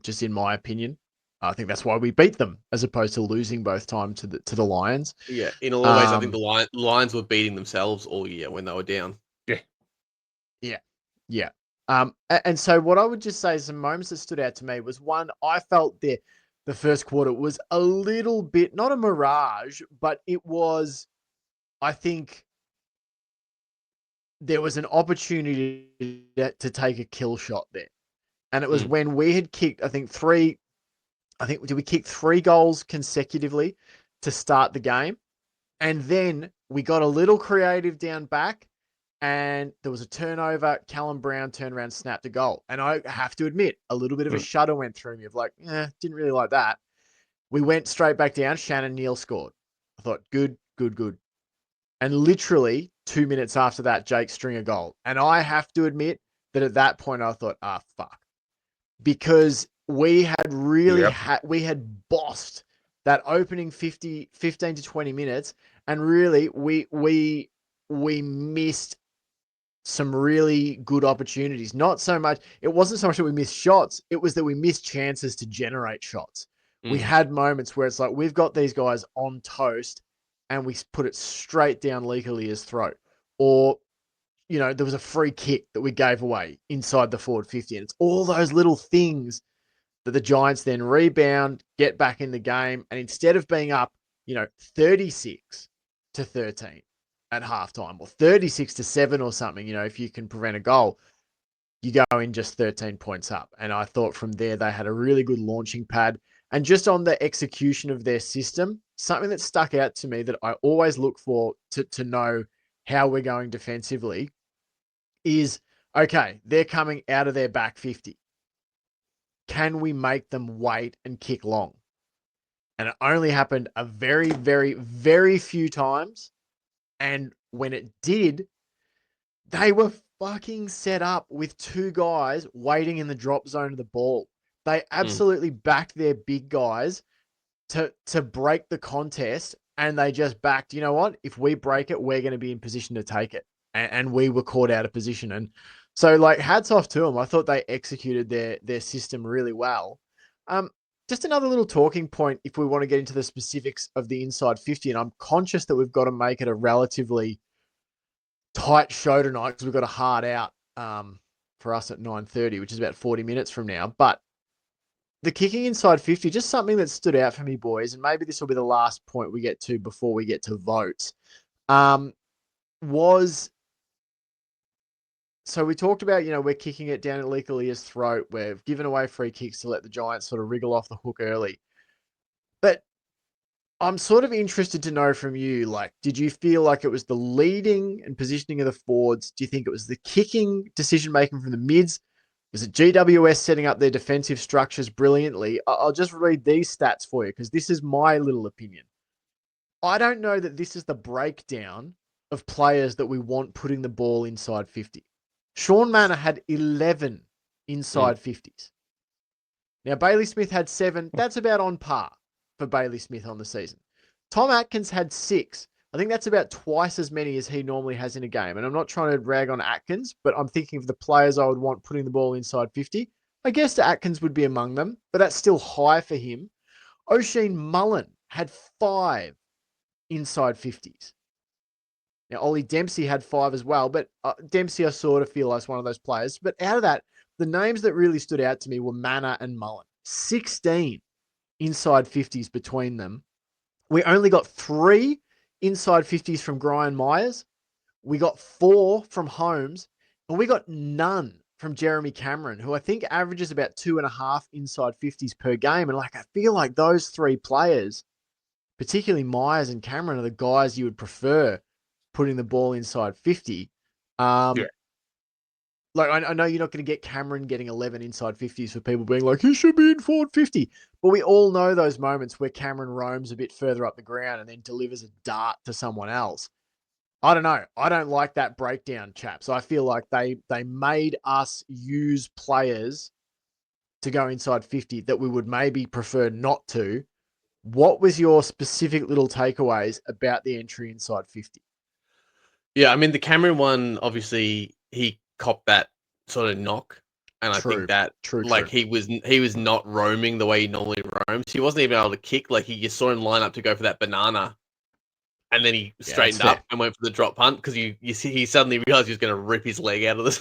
Just in my opinion, I think that's why we beat them as opposed to losing both times to the Lions. Yeah, in a lot of ways, I think the Lions were beating themselves all year when they were down. Yeah. And so what I would just say, some moments that stood out to me was one, I felt the first quarter was a little bit, not a mirage, but it was, I think there was an opportunity to take a kill shot there. And it was when we had kicked, did we kick 3 goals consecutively to start the game? And then we got a little creative down back and there was a turnover. Callum Brown turned around, snapped a goal. And I have to admit, a little bit of a shudder went through me of like, didn't really like that. We went straight back down. Shannon Neal scored. I thought, good. And literally 2 minutes after that, Jake Stringer goal. And I have to admit that at that point, I thought, fuck. Because we had really we had bossed that opening 15 to 20 minutes. And really, we missed some really good opportunities. Not so much, it wasn't so much that we missed shots, it was that we missed chances to generate shots. We had moments where it's like, we've got these guys on toast and we put it straight down Leakalia's throat. Or, there was a free kick that we gave away inside the forward 50. And it's all those little things that the Giants then rebound, get back in the game. And instead of being up, 36 to 13 at halftime or 36 to 7 or something, if you can prevent a goal, you go in just 13 points up. And I thought from there, they had a really good launching pad. And just on the execution of their system, something that stuck out to me that I always look for to know how we're going defensively is, okay, they're coming out of their back 50. Can we make them wait and kick long? And it only happened a very, very, very few times. And when it did, they were fucking set up with 2 guys waiting in the drop zone of the ball. They absolutely backed their big guys to break the contest. And they just backed, you know what? If we break it, we're going to be in position to take it. And we were caught out of position. And so, like, hats off to them. I thought they executed their system really well. Just another little talking point if we want to get into the specifics of the inside 50. And I'm conscious that we've got to make it a relatively tight show tonight because we've got a hard out for us at 9:30, which is about 40 minutes from now. But the kicking inside 50, just something that stood out for me, boys, and maybe this will be the last point we get to before we get to votes, was... So we talked about, we're kicking it down at Leakalia's throat. We've given away free kicks to let the Giants sort of wriggle off the hook early. But I'm sort of interested to know from you, like, did you feel like it was the leading and positioning of the forwards? Do you think it was the kicking decision-making from the mids? Was it GWS setting up their defensive structures brilliantly? I'll just read these stats for you because this is my little opinion. I don't know that this is the breakdown of players that we want putting the ball inside 50. Sean Manor had 11 inside 50s. Now, Bailey Smith had 7. That's about on par for Bailey Smith on the season. Tom Atkins had 6. I think that's about twice as many as he normally has in a game. And I'm not trying to rag on Atkins, but I'm thinking of the players I would want putting the ball inside 50. I guess Atkins would be among them, but that's still high for him. Oisin Mullen had 5 inside 50s. Now, Ollie Dempsey had 5 as well, but Dempsey I sort of feel like one of those players. But out of that, the names that really stood out to me were Manor and Mullen. 16 inside 50s between them. We only got 3 inside 50s from Brian Myers. We got 4 from Holmes, and we got none from Jeremy Cameron, who I think averages about 2.5 inside 50s per game. And like, I feel like those 3 players, particularly Myers and Cameron, are the guys you would prefer putting the ball inside 50. Like, I know you're not going to get Cameron getting 11 inside 50s for people being like, he should be in forward 50. But we all know those moments where Cameron roams a bit further up the ground and then delivers a dart to someone else. I don't know. I don't like that breakdown, chaps. I feel like they made us use players to go inside 50 that we would maybe prefer not to. What was your specific little takeaways about the entry inside 50? Yeah, I mean the Cameron one, obviously he copped that sort of knock, and I think that True. he was not roaming the way he normally roams. He wasn't even able to kick. Like you saw him line up to go for that banana, and then he straightened up and went for the drop punt because you see he suddenly realized he was going to rip his leg out of the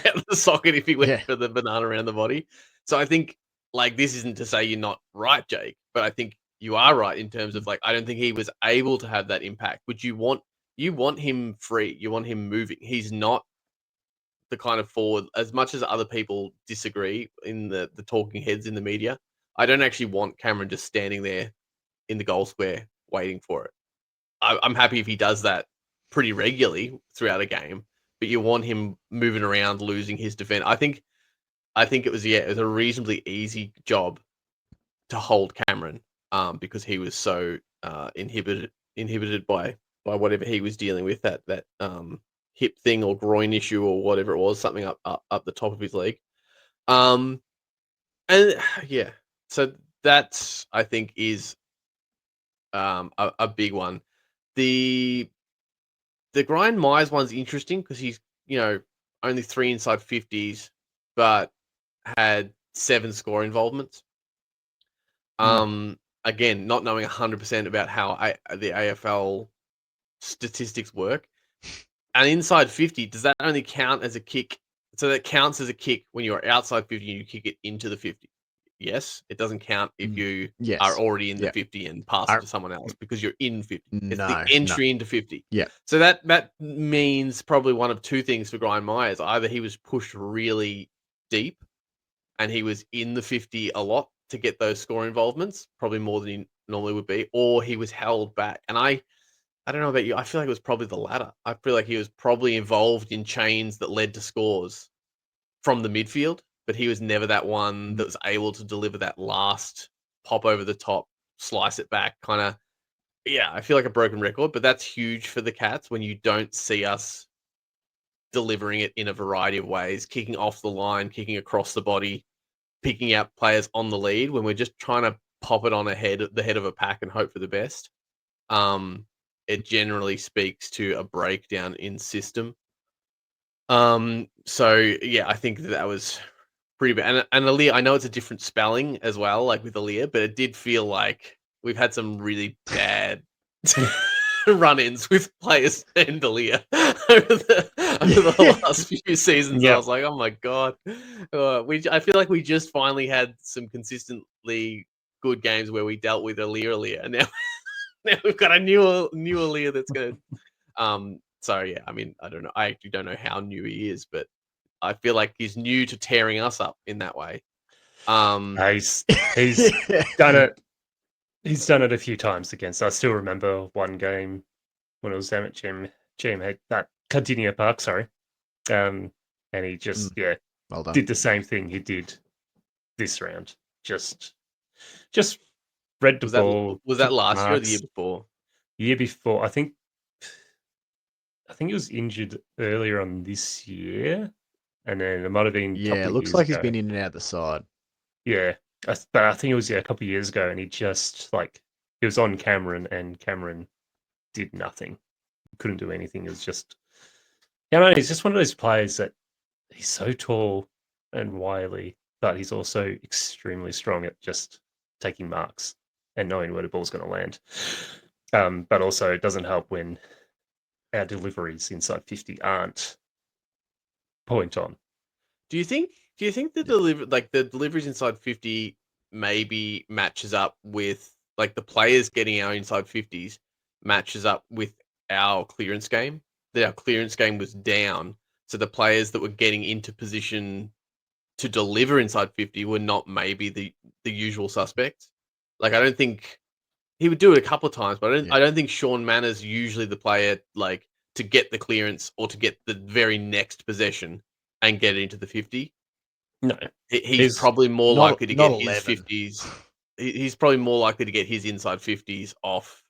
out of the socket if he went for the banana around the body. So I think like this isn't to say you're not right, Jake, but I think you are right in terms of like I don't think he was able to have that impact. Would you want him free? You want him moving. He's not the kind of forward, as much as other people disagree in the talking heads in the media. I don't actually want Cameron just standing there in the goal square waiting for it. I'm happy if he does that pretty regularly throughout a game, but you want him moving around, losing his defense. I think it was a reasonably easy job to hold Cameron, because he was so inhibited by whatever he was dealing with, that hip thing or groin issue or whatever it was, something up the top of his leg. And yeah, so that's I think is a big one. The Grind Myers one's interesting because he's, only 3 inside 50s, but had 7 score involvements. Again, not knowing 100% about how the AFL statistics work. And inside 50, does that only count as a kick? So that counts as a kick when you're outside 50 and you kick it into the 50. Yes, it doesn't count if you are already in the 50 and pass it to someone else because you're in 50. It's the entry into 50. Yeah. So that means probably one of two things for Brian Myers. Either he was pushed really deep and he was in the 50 a lot to get those score involvements, probably more than he normally would be, or he was held back. And I don't know about you. I feel like it was probably the latter. I feel like he was probably involved in chains that led to scores from the midfield, but he was never that one that was able to deliver that last pop over the top, slice it back kind of. Yeah, I feel like a broken record, but that's huge for the Cats when you don't see us delivering it in a variety of ways, kicking off the line, kicking across the body, picking out players on the lead when we're just trying to pop it on the head of a pack and hope for the best. It generally speaks to a breakdown in system. So yeah, I think that was pretty bad. And Aaliyah, I know it's a different spelling as well, like with Aaliyah, but it did feel like we've had some really bad run-ins with players and Aaliyah over the last few seasons. I was like, oh my god, I feel like we just finally had some consistently good games where we dealt with Aaliyah, and now we've got a new Aaliyah that's going to. So yeah, I mean, I don't know. I actually don't know how new he is, but I feel like he's new to tearing us up in that way. He's done it. He's done it a few times against. I still remember one game when it was down at Cardinia Park. Sorry, and he just well done. did the same thing he did this round. Just read the ball. Was that last year or the year before? Year before, I think he was injured earlier on this year, and then it might have been. Yeah, it looks like he's been in and out the side. Yeah, but I think it was a couple of years ago, and he just he was on Cameron, and Cameron did nothing, couldn't do anything. It was just, he's just one of those players that he's so tall and wily, but he's also extremely strong at just taking marks and knowing where the ball's going to land. But also, it doesn't help when our deliveries inside 50 aren't point on. Do you think the deliveries inside 50 maybe matches up with like the players getting our inside 50s matches up with our clearance game? That our clearance game was down, so the players that were getting into position to deliver inside 50 were not maybe the usual suspects. Like I don't think he would do it a couple of times, but I don't think Sean Manners usually the player like to get the clearance or to get the very next possession and get into the 50. No, he's probably more likely to get 11. his 50s. He's probably more likely to get his inside 50s off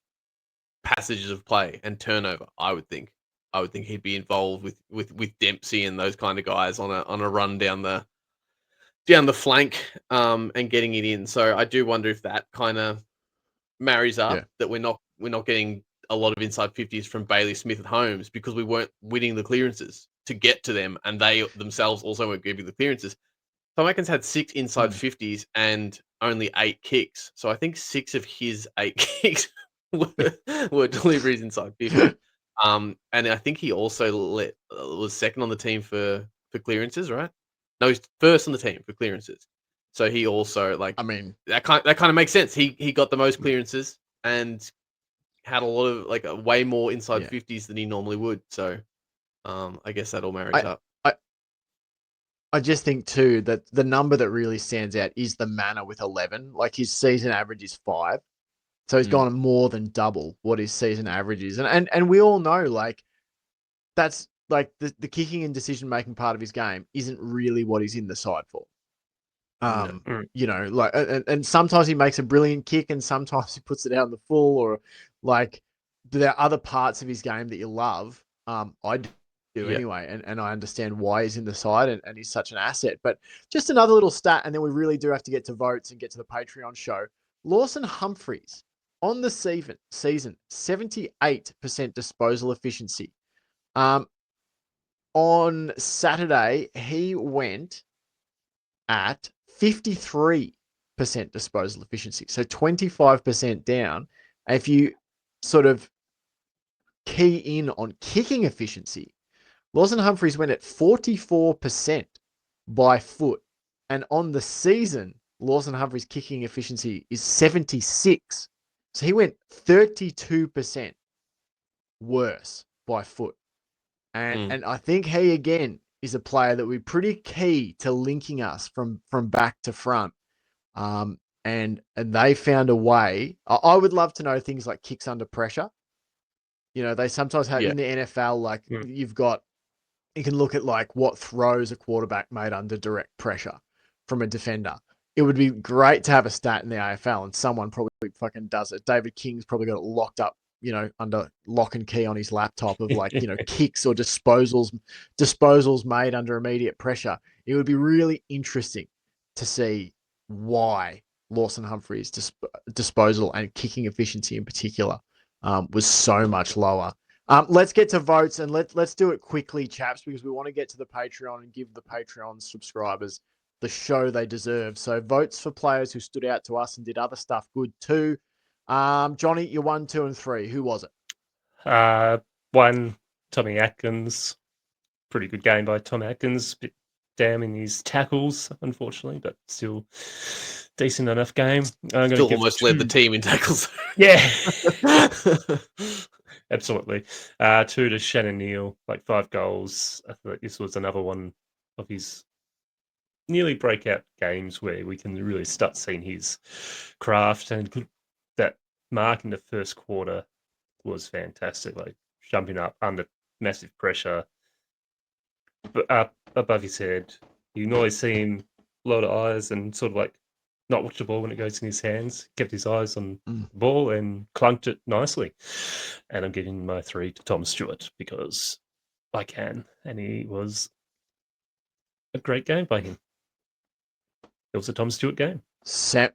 passages of play and turnover. I would think he'd be involved with Dempsey and those kind of guys on a run down the flank, and getting it in. So I do wonder if that kind of marries up, that we're not getting a lot of inside 50s from Bailey Smith at Holmes because we weren't winning the clearances to get to them, and they themselves also weren't giving the clearances. Tom Atkins had 6 inside 50s and only 8 kicks. So I think 6 of his 8 kicks were deliveries inside 50. And I think he also was second on the team for clearances, right? No, he's first on the team for clearances. So he also that kind of makes sense. He got the most clearances and had a lot of a way more inside 50s than he normally would. So I guess that all marries up. I just think too that the number that really stands out is the manner with 11. Like his season average is 5. So he's gone more than double what his season average is. And we all know that's the kicking and decision making part of his game isn't really what he's in the side for. And sometimes he makes a brilliant kick and sometimes he puts it out in the full, or there are other parts of his game that you love. I do anyway, and I understand why he's in the side and he's such an asset. But just another little stat, and then we really do have to get to votes and get to the Patreon show. Lawson Humphreys on the season 78% disposal efficiency. On Saturday, he went at 53% disposal efficiency. So 25% down. If you sort of key in on kicking efficiency, Lawson Humphreys went at 44% by foot. And on the season, Lawson Humphreys' kicking efficiency is 76. So he went 32% worse by foot. And I think he, again, is a player that we're pretty key to linking us from back to front. And they found a way. I would love to know things like kicks under pressure. They sometimes have in the NFL, you can look at what throws a quarterback made under direct pressure from a defender. It would be great to have a stat in the AFL, and someone probably fucking does it. David King's probably got it locked up, under lock and key on his laptop of kicks or disposals made under immediate pressure. It would be really interesting to see why Lawson Humphreys' disposal and kicking efficiency in particular was so much lower. Let's get to votes, and let's do it quickly, chaps, because we want to get to the Patreon and give the Patreon subscribers the show they deserve. So votes for players who stood out to us and did other stuff good too. Johnny, you're 1, 2, and 3. Who was it? 1, Tommy Atkins. Pretty good game by Tom Atkins. Bit down in his tackles, unfortunately, but still decent enough game. Still almost led the team in tackles. Yeah. Absolutely. 2 to Shannon Neal, 5 goals. I thought this was another one of his nearly breakout games where we can really start seeing his craft, and that mark in the first quarter was fantastic. Jumping up under massive pressure, but up above his head. You can always see him a lot of eyes and sort of not watch the ball when it goes in his hands. Kept his eyes on the ball and clunked it nicely. And I'm giving my 3 to Tom Stewart because I can, and he was a great game by him. It was a Tom Stewart game. Sambo,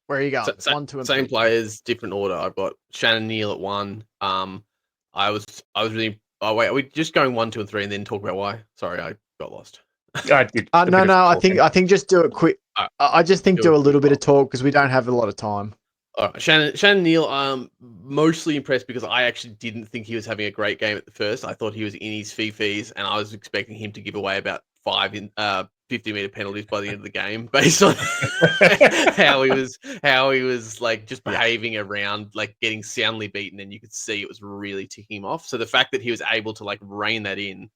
where are you going? 1, 2, and 3. Same players, different order. I've got Shannon Neal at 1. I was really. Oh wait, are we just going 1, 2, and 3, and then talk about why? Sorry, I got lost. I did. No. I think just do it quick. I just think do a little bit of talk because we don't have a lot of time. All right, Shannon Neal, mostly impressed because I actually didn't think he was having a great game at the first. I thought he was in his fees, and I was expecting him to give away about 5 in 50-meter penalties by the end of the game, based on how he was just behaving around, getting soundly beaten, and you could see it was really ticking him off. So the fact that he was able to rein that in,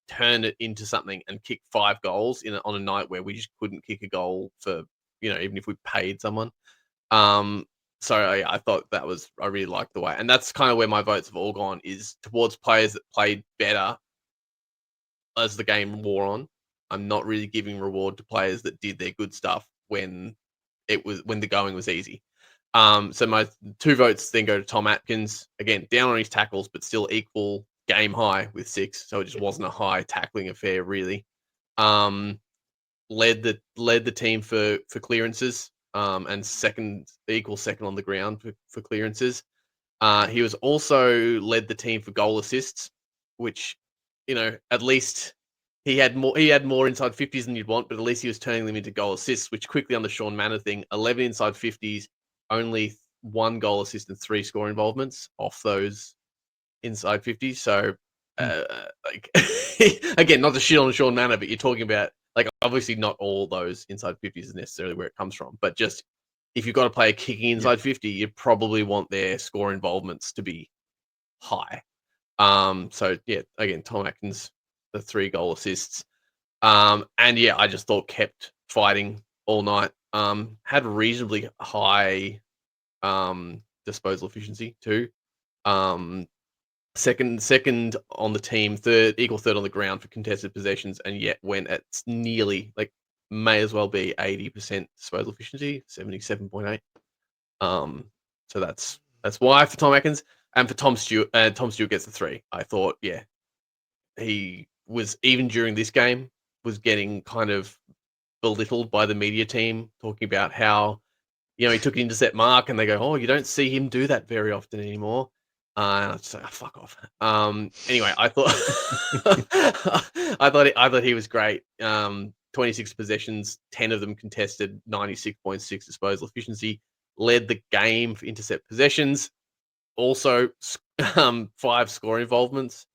turn it into something, and kick 5 goals on a night where we just couldn't kick a goal for even if we paid someone. So I thought I really liked the way, and that's kind of where my votes have all gone, is towards players that played better as the game wore on. I'm not really giving reward to players that did their good stuff when the going was easy. So my 2 votes then go to Tom Atkins. Again, down on his tackles, but still equal game high with 6. So it just wasn't a high tackling affair, really. Led the team for clearances, and equal second on the ground for clearances. He was also led the team for goal assists, which, at least he had more inside 50s than you'd want, but at least he was turning them into goal assists, which quickly on the Sean Manor thing, 11 inside 50s, only 1 goal assist and 3 score involvements off those inside 50s. So, like, again, not to shit on Sean Manor, but you're talking about, like, obviously not all those inside 50s is necessarily where it comes from, but just if you've got to play a kicking inside 50, you probably want their score involvements to be high. So yeah, again, Tom Atkins, the 3 goal assists. And yeah, I just thought kept fighting all night. Had reasonably high disposal efficiency too. Second on the team, equal third on the ground for contested possessions, and yet went at nearly, like, may as well be 80% disposal efficiency, 77.8. So that's why for Tom Atkins. And for Tom Stewart gets the 3. I thought, yeah, he was, even during this game, was getting kind of belittled by the media team, talking about how, he took an intercept mark and they go, oh, you don't see him do that very often anymore. And I was just like, oh, fuck off. Anyway, I thought I thought he was great. 26 possessions, 10 of them contested, 96.6 disposal efficiency, led the game for intercept possessions, also 5 score involvements.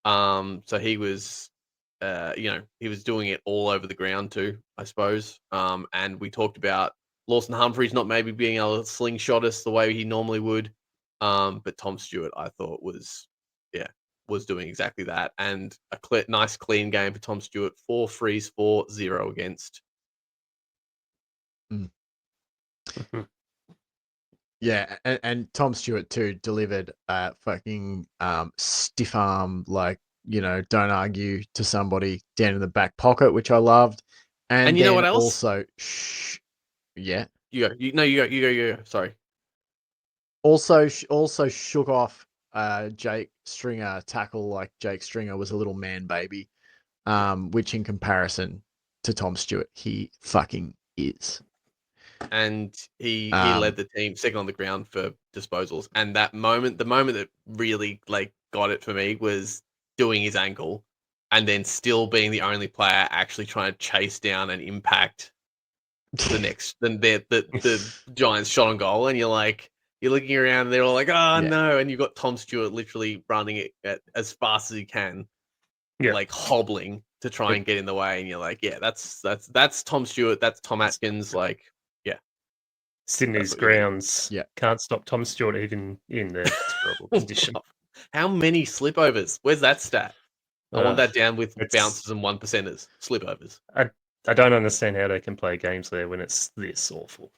So he was, he was doing it all over the ground too, I suppose. And we talked about Lawson Humphreys not maybe being able to slingshot us the way he normally would. But Tom Stewart, I thought, was doing exactly that. And a nice clean game for Tom Stewart. 4 frees for, 0 against. Yeah, and Tom Stewart too delivered fucking stiff arm, like, don't argue to somebody down in the back pocket, which I loved. And you know then what else? Also, yeah. You go. Sorry. Also shook off Jake Stringer tackle, like Jake Stringer was a little man baby, which in comparison to Tom Stewart, he fucking is. And he led the team second on the ground for disposals. And the moment that really, like, got it for me was doing his ankle and then still being the only player actually trying to chase down and impact the Giants shot on goal. And you're looking around and they're all like, oh, no. And you've got Tom Stewart literally running it at as fast as he can, like hobbling to try and get in the way. And you're like, yeah, that's Tom Stewart. That's Tom Atkins. Like, Sydney's grounds can't stop Tom Stewart even in the terrible condition. How many slipovers? Where's that stat? I want that down with bounces and 1%ers. Slipovers. I don't understand how they can play games there when it's this awful.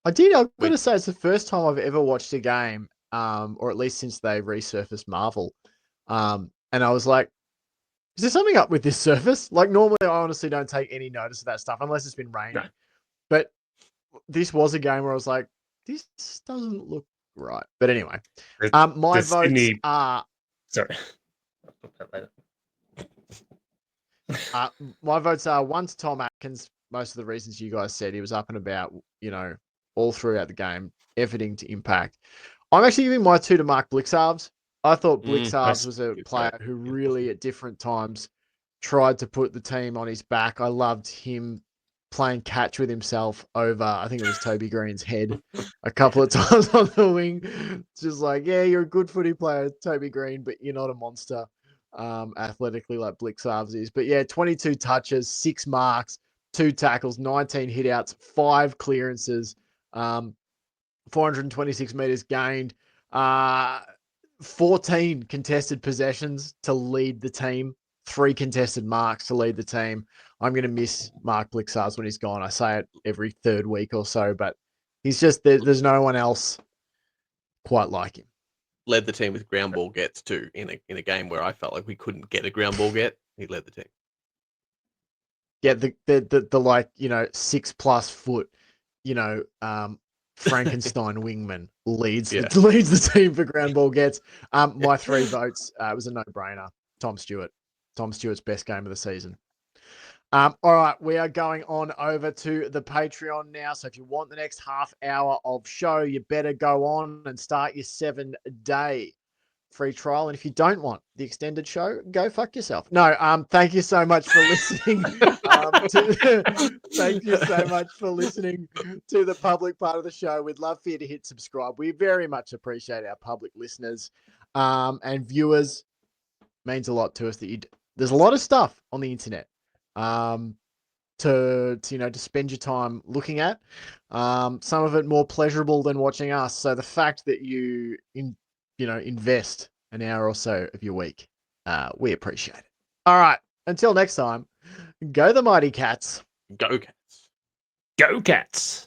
I've got to say, it's the first time I've ever watched a game, or at least since they resurfaced Marvel. And I was like, is there something up with this surface? Like, normally I honestly don't take any notice of that stuff unless it's been raining. No. But this was a game where I was like, this doesn't look right. But anyway, my votes are... Sorry. I'll put that later. My votes are 1 to Tom Atkins. Most of the reasons you guys said. He was up and about, all throughout the game, efforting to impact. I'm actually giving my 2 to Mark Blixarves. I thought Blixarves was a player who really at different times tried to put the team on his back. I loved him playing catch with himself over, I think it was Toby Green's head a couple of times on the wing. It's just like, yeah, you're a good footy player, Toby Green, but you're not a monster athletically like Blixarves is. But yeah, 22 touches, 6 marks, 2 tackles, 19 hitouts, 5 clearances, 426 meters gained, 14 contested possessions to lead the team, 3 contested marks to lead the team. I'm going to miss Mark Blixarves when he's gone. I say it every 3rd week or so, but he's just, there's no one else quite like him. Led the team with ground ball gets too in a game where I felt like we couldn't get a ground ball get. He led the team. Yeah, the like, 6+ foot Frankenstein wingman leads Yeah. leads the team for ground ball gets. My 3 votes was a no-brainer. Tom Stewart. Tom Stewart's best game of the season. All right, we are going on over to the Patreon now. So if you want the next half hour of show, you better go on and start your 7-day free trial. And if you don't want the extended show, go fuck yourself. No, thank you so much for listening. Thank you so much for listening to the public part of the show. We'd love for you to hit subscribe. We very much appreciate our public listeners and viewers. Means a lot to us that there's a lot of stuff on the internet to spend your time looking at. Some of it more pleasurable than watching us. So the fact that you invest an hour or so of your week, we appreciate it. All right, until next time, go the mighty Cats. Go Cats. Go Cats.